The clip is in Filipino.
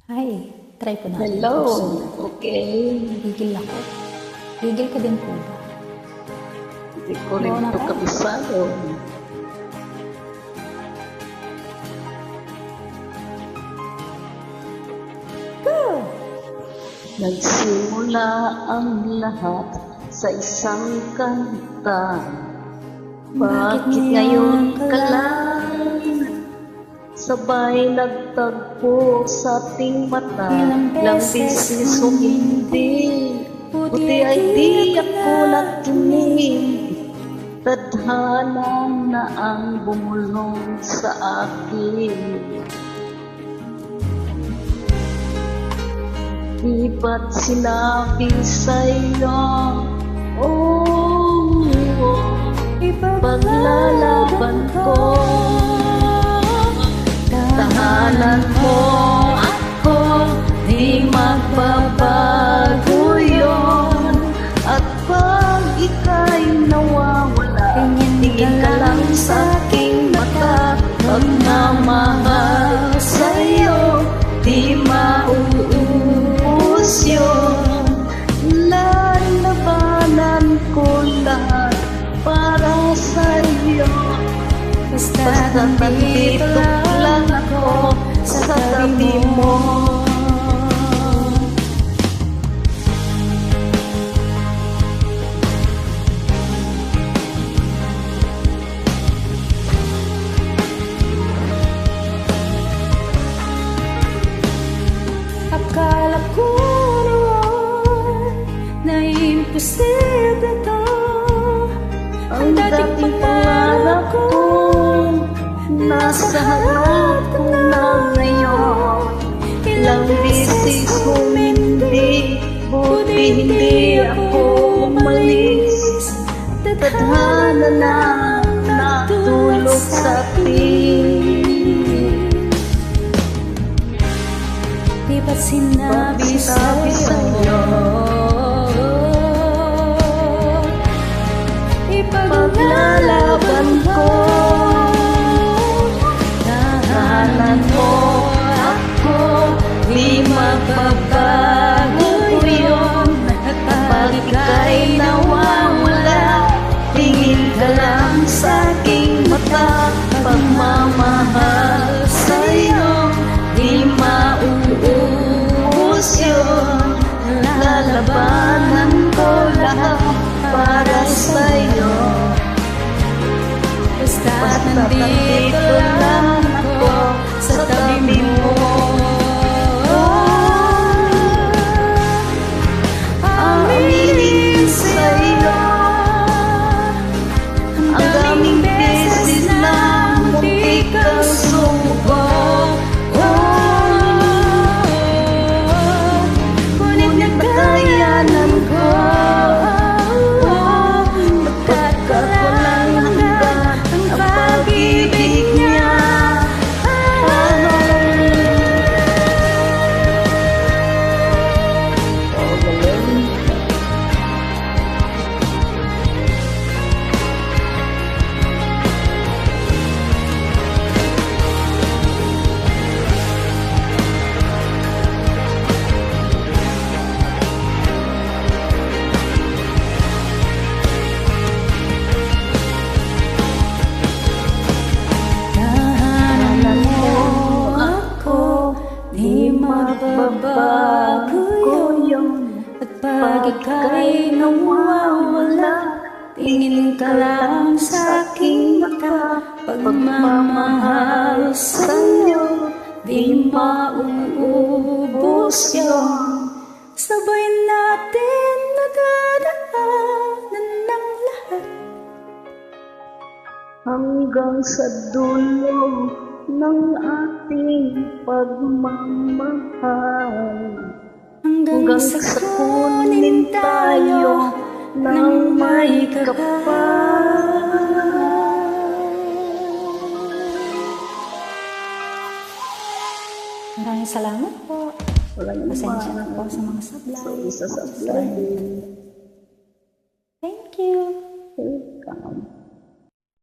Hi, try po natin. Hello, okay. Gigil ako. Gigil ka din po ba? Hindi ko rin Oo ito naman. kabisado. Go! Nagsimula ang lahat sa isang kanta. Bakit ngayon ka lang sabay nagtagpo sa ating mata? Ilang beses hindi, buti ay di ako nakinig. Tadhana na ang bumulong sa akin. Di ba't sinabi sa'yo, oh, paglalaban ko, tahanan mo ako, di magbabago yun. At pag ika'y nawawala, tingin ka lang sa aking mata. Pagmamahal sa'yo, di mauubos yun. Lalabanan ko lahat para sa'yo. Basta nandito lang ako sa tabi mo. Akala ko noon na imposible to. Ang dating pangarap ko nasa harap ko na ngayon. Ilang beses humindi, buti hindi ako umalis. Tadhana na natulog sa atin. Di ba't sinabi sa'yo, paglalaban ko, tahanan mo ako, di magbabago yun. At pag ika'y nawawala, tingin ka lang sa aking mata. Pagmamahal sa'yo, di mauubos yun. Lalabanan ko lahat para sa'yo. basta't nandito lang ako sa tabi mo. Aminin sa'yo, ang daming beses na muntik kang sumuko. Ngunit nagkayanan ko, pagkat kakulang hanggan ang pag-ibig niya. Tahanan mo ako, di magbabago yun. At pag ika'y nawawala, tingin ka lang sa aking mata. Pagmamahal sa'yo, di mauubos yun. Sabay natin nadadaanan ng lahat. Hanggang sa dulo ng ating pagmamahal. Hanggang sa kunin tayo ng may kapal. Maraming salamat po. Walang Pasensya iba. na po sa mga sablay. Sa isa sa